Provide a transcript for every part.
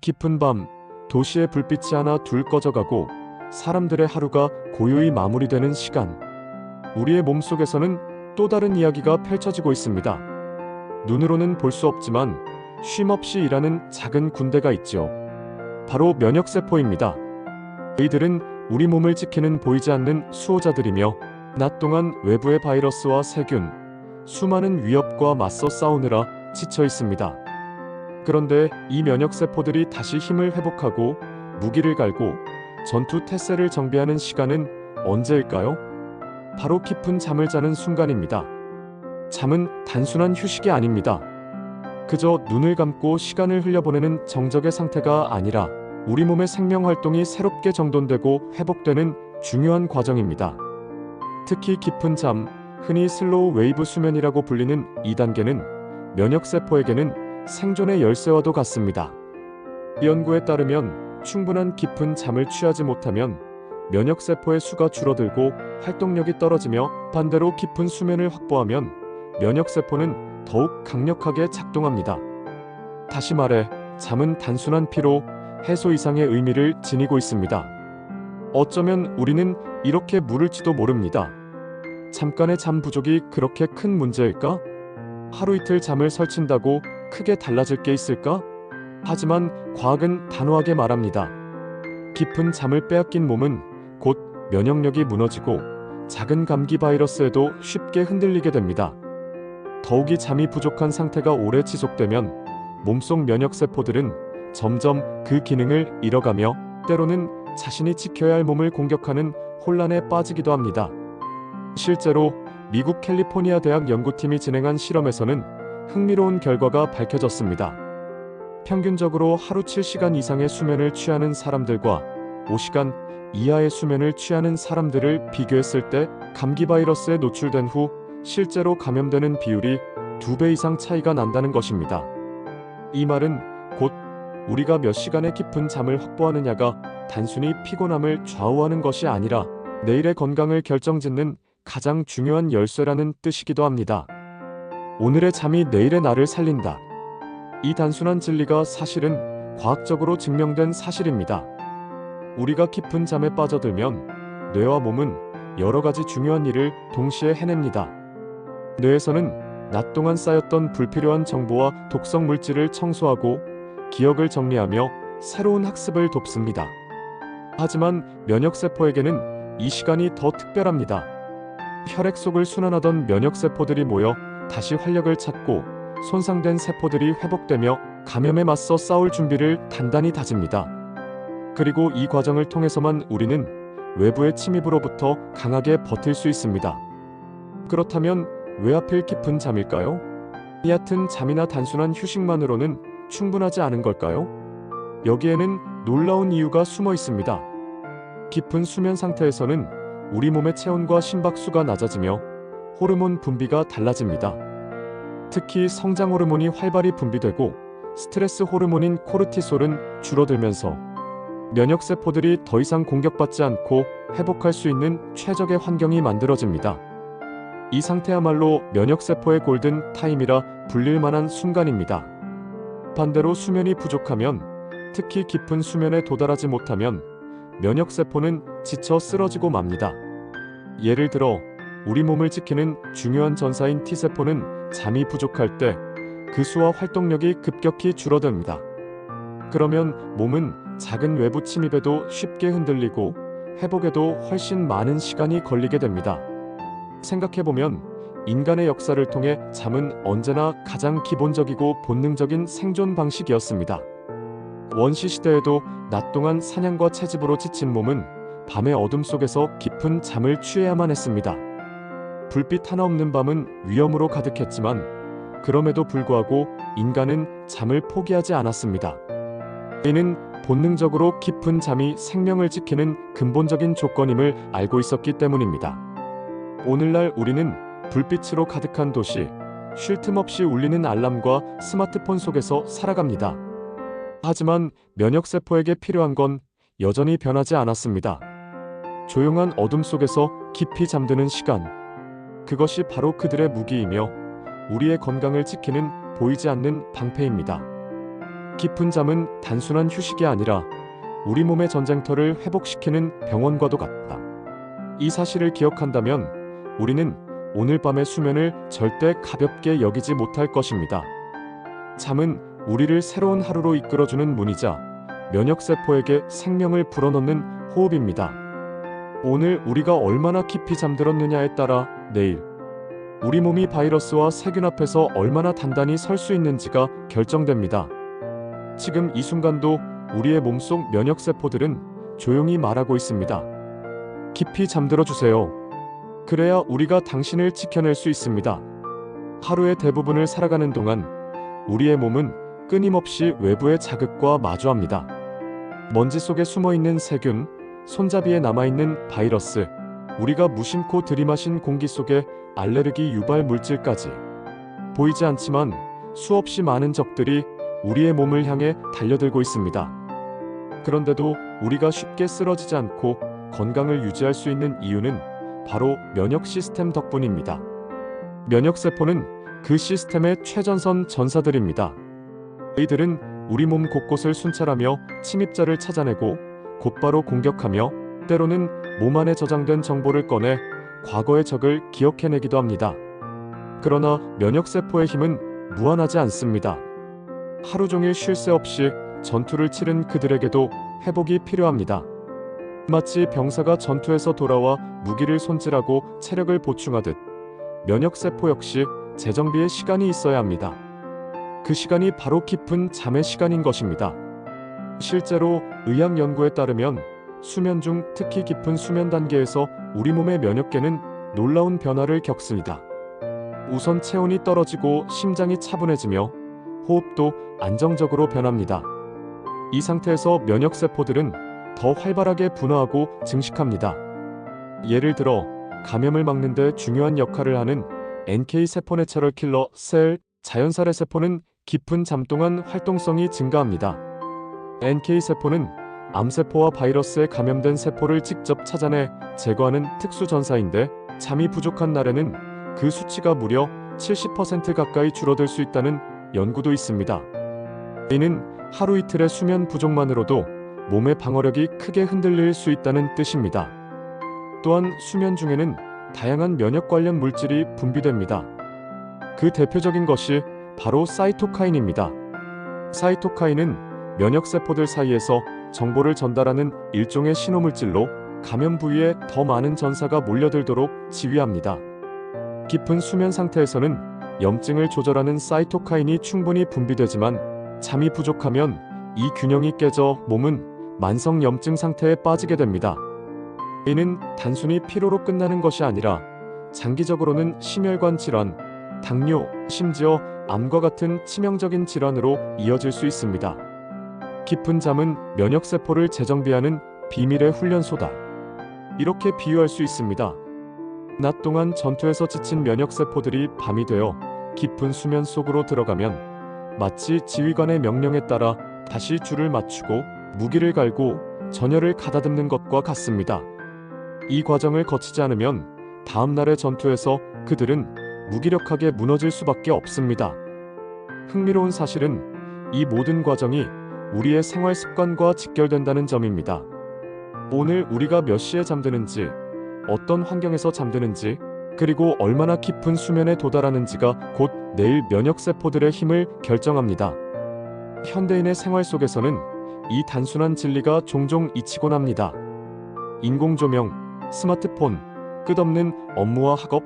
깊은 밤, 도시의 불빛이 하나 둘 꺼져가고 사람들의 하루가 고요히 마무리되는 시간. 우리의 몸속에서는 또 다른 이야기가 펼쳐지고 있습니다. 눈으로는 볼 수 없지만 쉼없이 일하는 작은 군대가 있죠. 바로 면역세포입니다. 이들은 우리 몸을 지키는 보이지 않는 수호자들이며 낮 동안 외부의 바이러스와 세균, 수많은 위협과 맞서 싸우느라 지쳐 있습니다. 그런데 이 면역세포들이 다시 힘을 회복하고 무기를 갈고 전투 태세를 정비하는 시간은 언제일까요? 바로 깊은 잠을 자는 순간입니다. 잠은 단순한 휴식이 아닙니다. 그저 눈을 감고 시간을 흘려보내는 정적의 상태가 아니라 우리 몸의 생명 활동이 새롭게 정돈되고 회복되는 중요한 과정입니다. 특히 깊은 잠, 흔히 슬로우 웨이브 수면이라고 불리는 이 단계는 면역세포에게는 생존의 열쇠와도 같습니다. 연구에 따르면 충분한 깊은 잠을 취하지 못하면 면역세포의 수가 줄어들고 활동력이 떨어지며 반대로 깊은 수면을 확보하면 면역세포는 더욱 강력하게 작동합니다. 다시 말해, 잠은 단순한 피로 해소 이상의 의미를 지니고 있습니다. 어쩌면 우리는 이렇게 물을지도 모릅니다. 잠깐의 잠 부족이 그렇게 큰 문제일까? 하루 이틀 잠을 설친다고 크게 달라질 게 있을까? 하지만 과학은 단호하게 말합니다. 깊은 잠을 빼앗긴 몸은 곧 면역력이 무너지고 작은 감기 바이러스에도 쉽게 흔들리게 됩니다. 더욱이 잠이 부족한 상태가 오래 지속되면 몸속 면역세포들은 점점 그 기능을 잃어가며 때로는 자신이 지켜야 할 몸을 공격하는 혼란에 빠지기도 합니다. 실제로 미국 캘리포니아 대학 연구팀이 진행한 실험에서는 흥미로운 결과가 밝혀졌습니다. 평균적으로 하루 7시간 이상의 수면을 취하는 사람들과 5시간 이하의 수면을 취하는 사람들을 비교했을 때 감기 바이러스에 노출된 후 실제로 감염되는 비율이 2배 이상 차이가 난다는 것입니다. 이 말은 곧 우리가 몇 시간의 깊은 잠을 확보하느냐가 단순히 피곤함을 좌우하는 것이 아니라 내일의 건강을 결정짓는 가장 중요한 열쇠라는 뜻이기도 합니다. 오늘의 잠이 내일의 나를 살린다. 이 단순한 진리가 사실은 과학적으로 증명된 사실입니다. 우리가 깊은 잠에 빠져들면 뇌와 몸은 여러 가지 중요한 일을 동시에 해냅니다. 뇌에서는 낮 동안 쌓였던 불필요한 정보와 독성 물질을 청소하고 기억을 정리하며 새로운 학습을 돕습니다. 하지만 면역세포에게는 이 시간이 더 특별합니다. 혈액 속을 순환하던 면역세포들이 모여 다시 활력을 찾고 손상된 세포들이 회복되며 감염에 맞서 싸울 준비를 단단히 다집니다. 그리고 이 과정을 통해서만 우리는 외부의 침입으로부터 강하게 버틸 수 있습니다. 그렇다면 왜 하필 깊은 잠일까요? 얕은 잠이나 단순한 휴식만으로는 충분하지 않은 걸까요? 여기에는 놀라운 이유가 숨어 있습니다. 깊은 수면 상태에서는 우리 몸의 체온과 심박수가 낮아지며 호르몬 분비가 달라집니다. 특히 성장 호르몬이 활발히 분비되고 스트레스 호르몬인 코르티솔은 줄어들면서 면역세포들이 더 이상 공격받지 않고 회복할 수 있는 최적의 환경이 만들어집니다. 이 상태야말로 면역세포의 골든 타임이라 불릴 만한 순간입니다. 반대로 수면이 부족하면, 특히 깊은 수면에 도달하지 못하면 면역세포는 지쳐 쓰러지고 맙니다. 예를 들어 우리 몸을 지키는 중요한 전사인 T세포는 잠이 부족할 때 그 수와 활동력이 급격히 줄어듭니다. 그러면 몸은 작은 외부 침입에도 쉽게 흔들리고 회복에도 훨씬 많은 시간이 걸리게 됩니다. 생각해보면 인간의 역사를 통해 잠은 언제나 가장 기본적이고 본능적인 생존 방식이었습니다. 원시시대에도 낮 동안 사냥과 채집으로 지친 몸은 밤의 어둠 속에서 깊은 잠을 취해야만 했습니다. 불빛 하나 없는 밤은 위험으로 가득했지만 그럼에도 불구하고 인간은 잠을 포기하지 않았습니다. 이는 본능적으로 깊은 잠이 생명을 지키는 근본적인 조건임을 알고 있었기 때문입니다. 오늘날 우리는 불빛으로 가득한 도시, 쉴 틈 없이 울리는 알람과 스마트폰 속에서 살아갑니다. 하지만 면역세포에게 필요한 건 여전히 변하지 않았습니다. 조용한 어둠 속에서 깊이 잠드는 시간. 그것이 바로 그들의 무기이며 우리의 건강을 지키는 보이지 않는 방패입니다. 깊은 잠은 단순한 휴식이 아니라 우리 몸의 전쟁터를 회복시키는 병원과도 같다. 이 사실을 기억한다면 우리는 오늘 밤의 수면을 절대 가볍게 여기지 못할 것입니다. 잠은 우리를 새로운 하루로 이끌어주는 문이자 면역세포에게 생명을 불어넣는 호흡입니다. 오늘 우리가 얼마나 깊이 잠들었느냐에 따라 내일 우리 몸이 바이러스와 세균 앞에서 얼마나 단단히 설 수 있는지가 결정됩니다. 지금 이 순간도 우리의 몸속 면역세포들은 조용히 말하고 있습니다. 깊이 잠들어 주세요. 그래야 우리가 당신을 지켜낼 수 있습니다. 하루의 대부분을 살아가는 동안 우리의 몸은 끊임없이 외부의 자극과 마주합니다. 먼지 속에 숨어있는 세균, 손잡이에 남아있는 바이러스, 우리가 무심코 들이마신 공기 속의 알레르기 유발 물질까지 보이지 않지만 수없이 많은 적들이 우리의 몸을 향해 달려들고 있습니다. 그런데도 우리가 쉽게 쓰러지지 않고 건강을 유지할 수 있는 이유는 바로 면역 시스템 덕분입니다. 면역세포는 그 시스템의 최전선 전사들입니다. 이들은 우리 몸 곳곳을 순찰하며 침입자를 찾아내고 곧바로 공격하며 때로는 몸 안에 저장된 정보를 꺼내 과거의 적을 기억해내기도 합니다. 그러나 면역세포의 힘은 무한하지 않습니다. 하루 종일 쉴 새 없이 전투를 치른 그들에게도 회복이 필요합니다. 마치 병사가 전투에서 돌아와 무기를 손질하고 체력을 보충하듯 면역세포 역시 재정비의 시간이 있어야 합니다. 그 시간이 바로 깊은 잠의 시간인 것입니다. 실제로 의학 연구에 따르면 수면 중 특히 깊은 수면 단계에서 우리 몸의 면역계는 놀라운 변화를 겪습니다. 우선 체온이 떨어지고 심장이 차분해지며 호흡도 안정적으로 변합니다. 이 상태에서 면역세포들은 더 활발하게 분화하고 증식합니다. 예를 들어 감염을 막는 데 중요한 역할을 하는 NK 세포 내처럴 킬러 셀, 자연살의 세포는 깊은 잠 동안 활동성이 증가합니다. NK 세포는 암세포와 바이러스에 감염된 세포를 직접 찾아내 제거하는 특수 전사인데 잠이 부족한 날에는 그 수치가 무려 70% 가까이 줄어들 수 있다는 연구도 있습니다. 이는 하루 이틀의 수면 부족만으로도 몸의 방어력이 크게 흔들릴 수 있다는 뜻입니다. 또한 수면 중에는 다양한 면역 관련 물질이 분비됩니다. 그 대표적인 것이 바로 사이토카인입니다. 사이토카인은 면역세포들 사이에서 정보를 전달하는 일종의 신호물질로 감염 부위에 더 많은 전사가 몰려들도록 지휘합니다. 깊은 수면 상태에서는 염증을 조절하는 사이토카인이 충분히 분비되지만 잠이 부족하면 이 균형이 깨져 몸은 만성 염증 상태에 빠지게 됩니다. 이는 단순히 피로로 끝나는 것이 아니라 장기적으로는 심혈관 질환, 당뇨, 심지어 암과 같은 치명적인 질환으로 이어질 수 있습니다. 깊은 잠은 면역세포를 재정비하는 비밀의 훈련소다. 이렇게 비유할 수 있습니다. 낮 동안 전투에서 지친 면역세포들이 밤이 되어 깊은 수면 속으로 들어가면 마치 지휘관의 명령에 따라 다시 줄을 맞추고 무기를 갈고 전열을 가다듬는 것과 같습니다. 이 과정을 거치지 않으면 다음 날의 전투에서 그들은 무기력하게 무너질 수밖에 없습니다. 흥미로운 사실은 이 모든 과정이 우리의 생활 습관과 직결된다는 점입니다. 오늘 우리가 몇 시에 잠드는지, 어떤 환경에서 잠드는지, 그리고 얼마나 깊은 수면에 도달하는지가 곧 내일 면역세포들의 힘을 결정합니다. 현대인의 생활 속에서는 이 단순한 진리가 종종 잊히곤 합니다. 인공조명, 스마트폰, 끝없는 업무와 학업,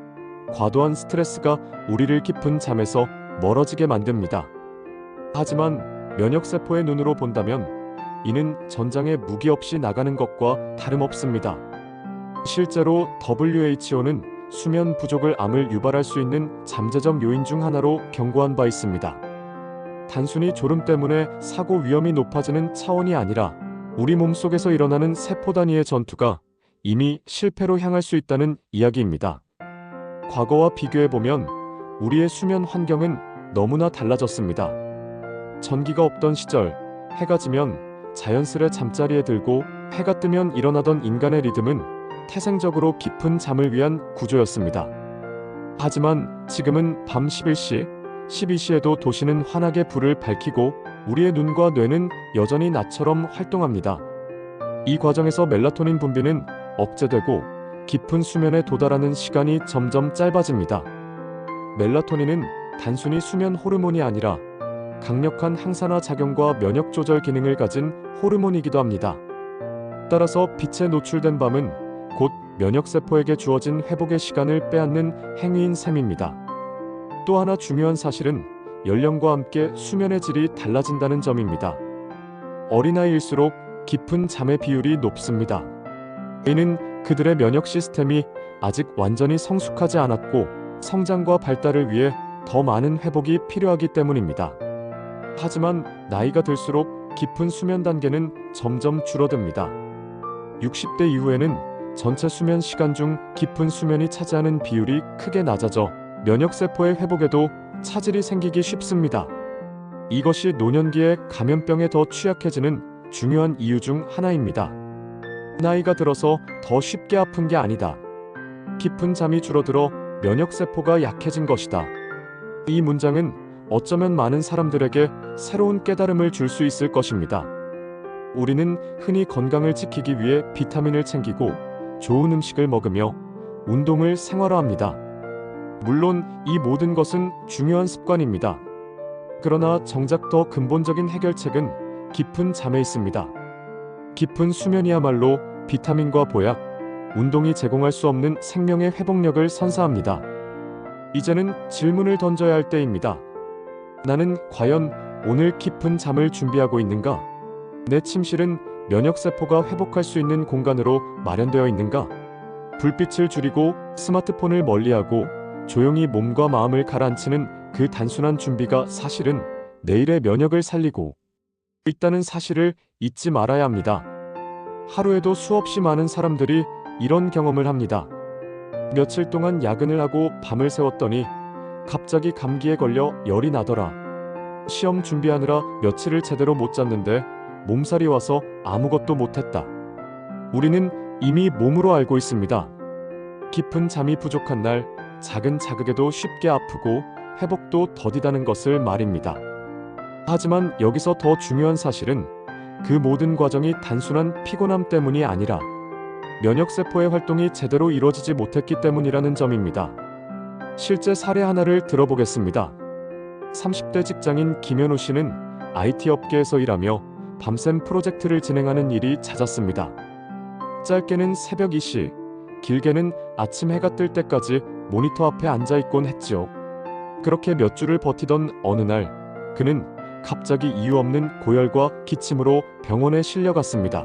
과도한 스트레스가 우리를 깊은 잠에서 멀어지게 만듭니다. 하지만 면역세포의 눈으로 본다면 이는 전장에 무기 없이 나가는 것과 다름없습니다. 실제로 WHO는 수면 부족을 암을 유발할 수 있는 잠재적 요인 중 하나로 경고한 바 있습니다. 단순히 졸음 때문에 사고 위험이 높아지는 차원이 아니라 우리 몸속에서 일어나는 세포 단위의 전투가 이미 실패로 향할 수 있다는 이야기입니다. 과거와 비교해보면 우리의 수면 환경은 너무나 달라졌습니다. 전기가 없던 시절, 해가 지면 자연스레 잠자리에 들고 해가 뜨면 일어나던 인간의 리듬은 태생적으로 깊은 잠을 위한 구조였습니다. 하지만 지금은 밤 11시, 12시에도 도시는 환하게 불을 밝히고 우리의 눈과 뇌는 여전히 낮처럼 활동합니다. 이 과정에서 멜라토닌 분비는 억제되고 깊은 수면에 도달하는 시간이 점점 짧아집니다. 멜라토닌은 단순히 수면 호르몬이 아니라 강력한 항산화 작용과 면역 조절 기능을 가진 호르몬이기도 합니다. 따라서 빛에 노출된 밤은 곧 면역세포에게 주어진 회복의 시간을 빼앗는 행위인 셈입니다. 또 하나 중요한 사실은 연령과 함께 수면의 질이 달라진다는 점입니다. 어린아이일수록 깊은 잠의 비율이 높습니다. 이는 그들의 면역 시스템이 아직 완전히 성숙하지 않았고 성장과 발달을 위해 더 많은 회복이 필요하기 때문입니다. 하지만 나이가 들수록 깊은 수면 단계는 점점 줄어듭니다. 60대 이후에는 전체 수면 시간 중 깊은 수면이 차지하는 비율이 크게 낮아져 면역세포의 회복에도 차질이 생기기 쉽습니다. 이것이 노년기에 감염병에 더 취약해지는 중요한 이유 중 하나입니다. 나이가 들어서 더 쉽게 아픈 게 아니다. 깊은 잠이 줄어들어 면역세포가 약해진 것이다. 이 문장은 어쩌면 많은 사람들에게 새로운 깨달음을 줄 수 있을 것입니다. 우리는 흔히 건강을 지키기 위해 비타민을 챙기고 좋은 음식을 먹으며 운동을 생활화합니다. 물론 이 모든 것은 중요한 습관입니다. 그러나 정작 더 근본적인 해결책은 깊은 잠에 있습니다. 깊은 수면이야말로 비타민과 보약, 운동이 제공할 수 없는 생명의 회복력을 선사합니다. 이제는 질문을 던져야 할 때입니다. 나는 과연 오늘 깊은 잠을 준비하고 있는가? 내 침실은 면역세포가 회복할 수 있는 공간으로 마련되어 있는가? 불빛을 줄이고 스마트폰을 멀리하고 조용히 몸과 마음을 가라앉히는 그 단순한 준비가 사실은 내일의 면역을 살리고 있다는 사실을 잊지 말아야 합니다. 하루에도 수없이 많은 사람들이 이런 경험을 합니다. 며칠 동안 야근을 하고 밤을 새웠더니 갑자기 감기에 걸려 열이 나더라. 시험 준비하느라 며칠을 제대로 못 잤는데 몸살이 와서 아무것도 못했다. 우리는 이미 몸으로 알고 있습니다. 깊은 잠이 부족한 날 작은 자극에도 쉽게 아프고 회복도 더디다는 것을 말입니다. 하지만 여기서 더 중요한 사실은 그 모든 과정이 단순한 피곤함 때문이 아니라 면역세포의 활동이 제대로 이루어지지 못했기 때문이라는 점입니다. 실제 사례 하나를 들어보겠습니다. 30대 직장인 김현우 씨는 IT 업계에서 일하며 밤샘 프로젝트를 진행하는 일이 잦았습니다. 짧게는 새벽 2시, 길게는 아침 해가 뜰 때까지 모니터 앞에 앉아있곤 했지요. 그렇게 몇 주를 버티던 어느 날 그는 갑자기 이유 없는 고열과 기침으로 병원에 실려갔습니다.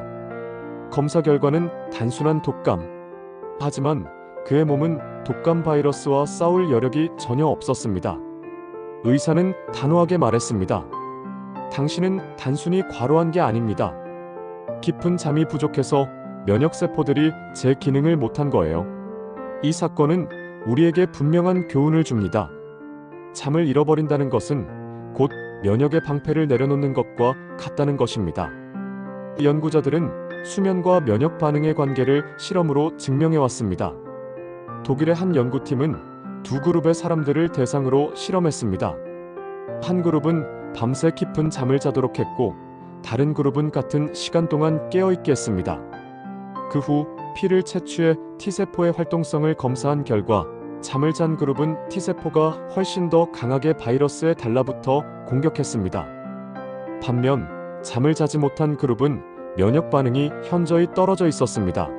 검사 결과는 단순한 독감. 하지만 그의 몸은 독감 바이러스와 싸울 여력이 전혀 없었습니다. 의사는 단호하게 말했습니다. 당신은 단순히 과로한 게 아닙니다. 깊은 잠이 부족해서 면역세포들이 제 기능을 못한 거예요. 이 사건은 우리에게 분명한 교훈을 줍니다. 잠을 잃어버린다는 것은 곧 면역의 방패를 내려놓는 것과 같다는 것입니다. 연구자들은 수면과 면역 반응의 관계를 실험으로 증명해왔습니다. 독일의 한 연구팀은 두 그룹의 사람들을 대상으로 실험했습니다. 한 그룹은 밤새 깊은 잠을 자도록 했고 다른 그룹은 같은 시간 동안 깨어있게 했습니다. 그 후 피를 채취해 T세포의 활동성을 검사한 결과 잠을 잔 그룹은 T세포가 훨씬 더 강하게 바이러스에 달라붙어 공격했습니다. 반면 잠을 자지 못한 그룹은 면역 반응이 현저히 떨어져 있었습니다.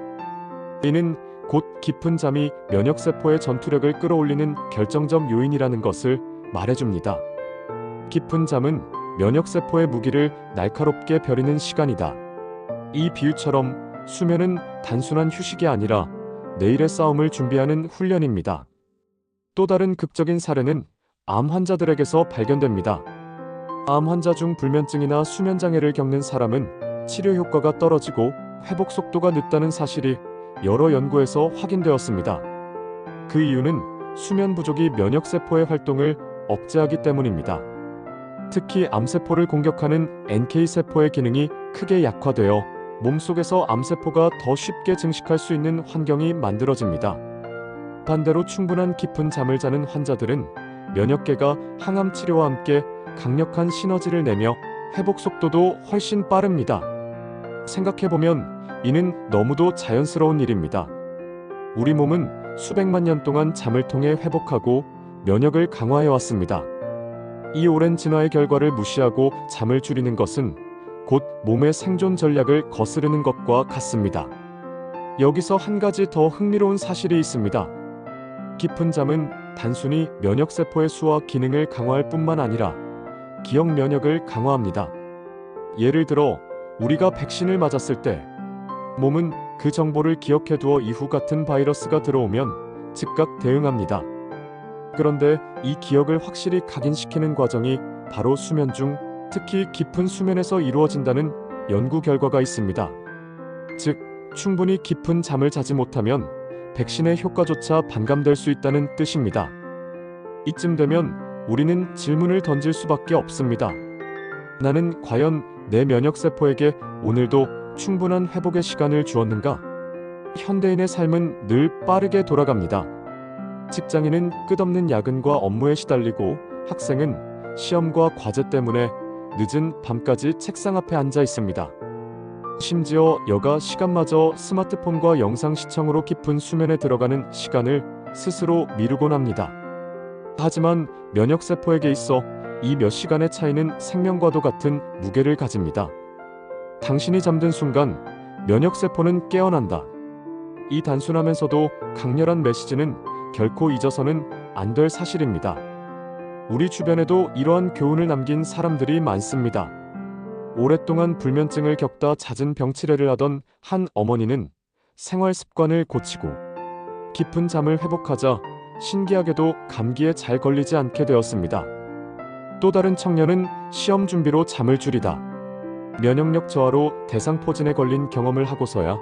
이는 곧 깊은 잠이 면역세포의 전투력을 끌어올리는 결정적 요인이라는 것을 말해줍니다. 깊은 잠은 면역세포의 무기를 날카롭게 벼리는 시간이다. 이 비유처럼 수면은 단순한 휴식이 아니라 내일의 싸움을 준비하는 훈련입니다. 또 다른 극적인 사례는 암 환자들에게서 발견됩니다. 암 환자 중 불면증이나 수면장애를 겪는 사람은 치료 효과가 떨어지고 회복 속도가 늦다는 사실이 여러 연구에서 확인되었습니다. 그 이유는 수면 부족이 면역세포의 활동을 억제하기 때문입니다. 특히 암세포를 공격하는 NK세포의 기능이 크게 약화되어 몸속에서 암세포가 더 쉽게 증식할 수 있는 환경이 만들어집니다. 반대로 충분한 깊은 잠을 자는 환자들은 면역계가 항암 치료와 함께 강력한 시너지를 내며 회복 속도도 훨씬 빠릅니다. 생각해보면 이는 너무도 자연스러운 일입니다. 우리 몸은 수백만 년 동안 잠을 통해 회복하고 면역을 강화해왔습니다. 이 오랜 진화의 결과를 무시하고 잠을 줄이는 것은 곧 몸의 생존 전략을 거스르는 것과 같습니다. 여기서 한 가지 더 흥미로운 사실이 있습니다. 깊은 잠은 단순히 면역세포의 수와 기능을 강화할 뿐만 아니라 기억 면역을 강화합니다. 예를 들어 우리가 백신을 맞았을 때 몸은 그 정보를 기억해두어 이후 같은 바이러스가 들어오면 즉각 대응합니다. 그런데 이 기억을 확실히 각인시키는 과정이 바로 수면 중, 특히 깊은 수면에서 이루어진다는 연구 결과가 있습니다. 즉, 충분히 깊은 잠을 자지 못하면 백신의 효과조차 반감될 수 있다는 뜻입니다. 이쯤 되면 우리는 질문을 던질 수밖에 없습니다. 나는 과연 내 면역세포에게 오늘도 충분한 회복의 시간을 주었는가? 현대인의 삶은 늘 빠르게 돌아갑니다. 직장인은 끝없는 야근과 업무에 시달리고 학생은 시험과 과제 때문에 늦은 밤까지 책상 앞에 앉아 있습니다. 심지어 여가 시간마저 스마트폰과 영상 시청으로 깊은 수면에 들어가는 시간을 스스로 미루곤 합니다. 하지만 면역세포에게 있어 이 몇 시간의 차이는 생명과도 같은 무게를 가집니다. 당신이 잠든 순간 면역세포는 깨어난다. 이 단순하면서도 강렬한 메시지는 결코 잊어서는 안 될 사실입니다. 우리 주변에도 이러한 교훈을 남긴 사람들이 많습니다. 오랫동안 불면증을 겪다 잦은 병치레를 하던 한 어머니는 생활 습관을 고치고 깊은 잠을 회복하자 신기하게도 감기에 잘 걸리지 않게 되었습니다. 또 다른 청년은 시험 준비로 잠을 줄이다 면역력 저하로 대상포진에 걸린 경험을 하고서야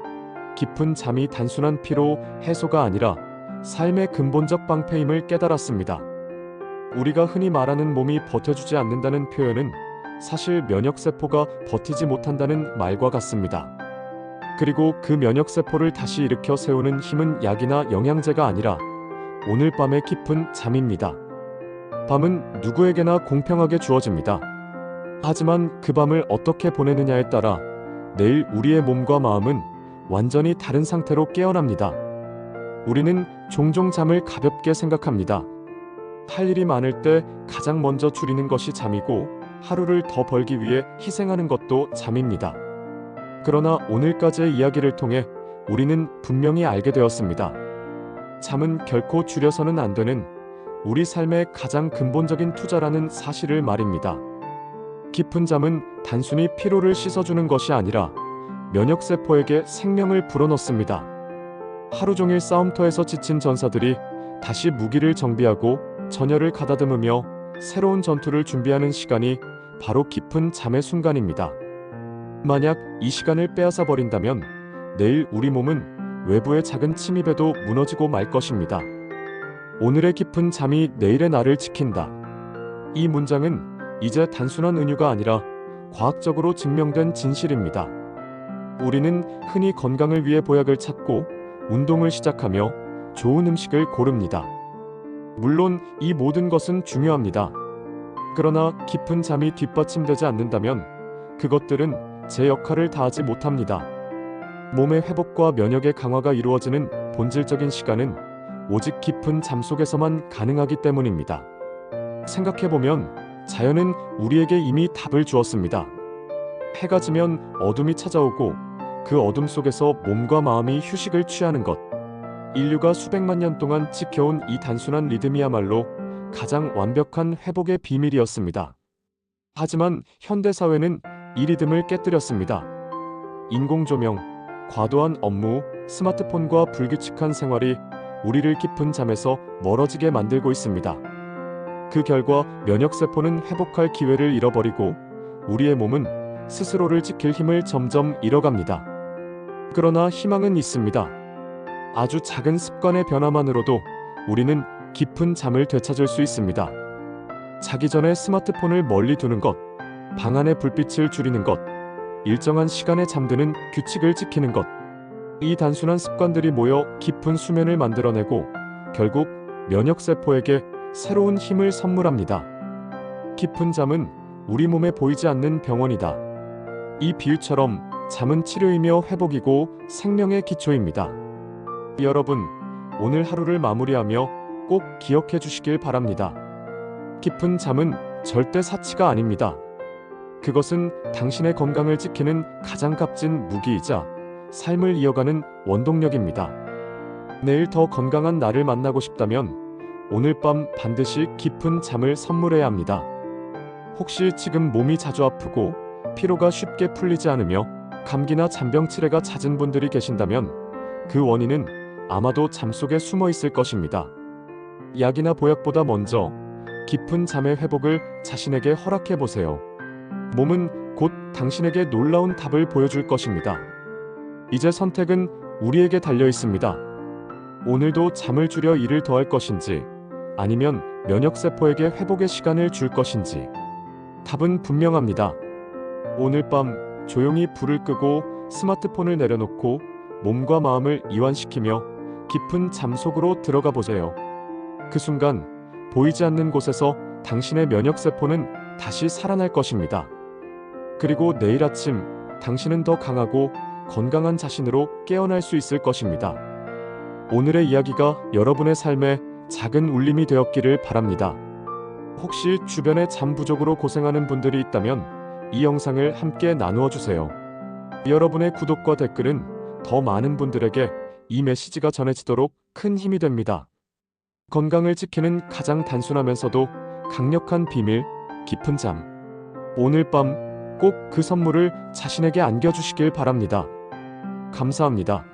깊은 잠이 단순한 피로 해소가 아니라 삶의 근본적 방패임을 깨달았습니다. 우리가 흔히 말하는 몸이 버텨주지 않는다는 표현은 사실 면역세포가 버티지 못한다는 말과 같습니다. 그리고 그 면역세포를 다시 일으켜 세우는 힘은 약이나 영양제가 아니라 오늘 밤의 깊은 잠입니다. 밤은 누구에게나 공평하게 주어집니다. 하지만 그 밤을 어떻게 보내느냐에 따라 내일 우리의 몸과 마음은 완전히 다른 상태로 깨어납니다. 우리는 종종 잠을 가볍게 생각합니다. 할 일이 많을 때 가장 먼저 줄이는 것이 잠이고 하루를 더 벌기 위해 희생하는 것도 잠입니다. 그러나 오늘까지의 이야기를 통해 우리는 분명히 알게 되었습니다. 잠은 결코 줄여서는 안 되는 우리 삶의 가장 근본적인 투자라는 사실을 말입니다. 깊은 잠은 단순히 피로를 씻어주는 것이 아니라 면역세포에게 생명을 불어넣습니다. 하루 종일 싸움터에서 지친 전사들이 다시 무기를 정비하고 전열을 가다듬으며 새로운 전투를 준비하는 시간이 바로 깊은 잠의 순간입니다. 만약 이 시간을 빼앗아 버린다면 내일 우리 몸은 외부의 작은 침입에도 무너지고 말 것입니다. 오늘의 깊은 잠이 내일의 나를 지킨다. 이 문장은 이제 단순한 은유가 아니라 과학적으로 증명된 진실입니다. 우리는 흔히 건강을 위해 보약을 찾고 운동을 시작하며 좋은 음식을 고릅니다. 물론 이 모든 것은 중요합니다. 그러나 깊은 잠이 뒷받침되지 않는다면 그것들은 제 역할을 다하지 못합니다. 몸의 회복과 면역의 강화가 이루어지는 본질적인 시간은 오직 깊은 잠 속에서만 가능하기 때문입니다. 생각해보면 자연은 우리에게 이미 답을 주었습니다. 해가 지면 어둠이 찾아오고 그 어둠 속에서 몸과 마음이 휴식을 취하는 것. 인류가 수백만 년 동안 지켜온 이 단순한 리듬이야말로 가장 완벽한 회복의 비밀이었습니다. 하지만 현대사회는 이 리듬을 깨뜨렸습니다. 인공조명, 과도한 업무, 스마트폰과 불규칙한 생활이 우리를 깊은 잠에서 멀어지게 만들고 있습니다. 그 결과 면역세포는 회복할 기회를 잃어버리고 우리의 몸은 스스로를 지킬 힘을 점점 잃어갑니다. 그러나 희망은 있습니다. 아주 작은 습관의 변화만으로도 우리는 깊은 잠을 되찾을 수 있습니다. 자기 전에 스마트폰을 멀리 두는 것, 방 안의 불빛을 줄이는 것, 일정한 시간에 잠드는 규칙을 지키는 것. 이 단순한 습관들이 모여 깊은 수면을 만들어내고 결국 면역세포에게 새로운 힘을 선물합니다. 깊은 잠은 우리 몸에 보이지 않는 병원이다. 이 비유처럼 잠은 치료이며 회복이고 생명의 기초입니다. 여러분, 오늘 하루를 마무리하며 꼭 기억해 주시길 바랍니다. 깊은 잠은 절대 사치가 아닙니다. 그것은 당신의 건강을 지키는 가장 값진 무기이자 삶을 이어가는 원동력입니다. 내일 더 건강한 나를 만나고 싶다면 오늘 밤 반드시 깊은 잠을 선물해야 합니다. 혹시 지금 몸이 자주 아프고 피로가 쉽게 풀리지 않으며 감기나 잔병치레가 잦은 분들이 계신다면 그 원인은 아마도 잠 속에 숨어 있을 것입니다. 약이나 보약보다 먼저 깊은 잠의 회복을 자신에게 허락해 보세요. 몸은 곧 당신에게 놀라운 답을 보여줄 것입니다. 이제 선택은 우리에게 달려 있습니다. 오늘도 잠을 줄여 일을 더할 것인지 아니면 면역세포에게 회복의 시간을 줄 것인지 답은 분명합니다. 오늘 밤 조용히 불을 끄고 스마트폰을 내려놓고 몸과 마음을 이완시키며 깊은 잠 속으로 들어가 보세요. 그 순간 보이지 않는 곳에서 당신의 면역세포는 다시 살아날 것입니다. 그리고 내일 아침 당신은 더 강하고 건강한 자신으로 깨어날 수 있을 것입니다. 오늘의 이야기가 여러분의 삶에 작은 울림이 되었기를 바랍니다. 혹시 주변에 잠 부족으로 고생하는 분들이 있다면 이 영상을 함께 나누어 주세요. 여러분의 구독과 댓글은 더 많은 분들에게 이 메시지가 전해지도록 큰 힘이 됩니다. 건강을 지키는 가장 단순하면서도 강력한 비밀, 깊은 잠. 오늘 밤 꼭 그 선물을 자신에게 안겨주시길 바랍니다. 감사합니다.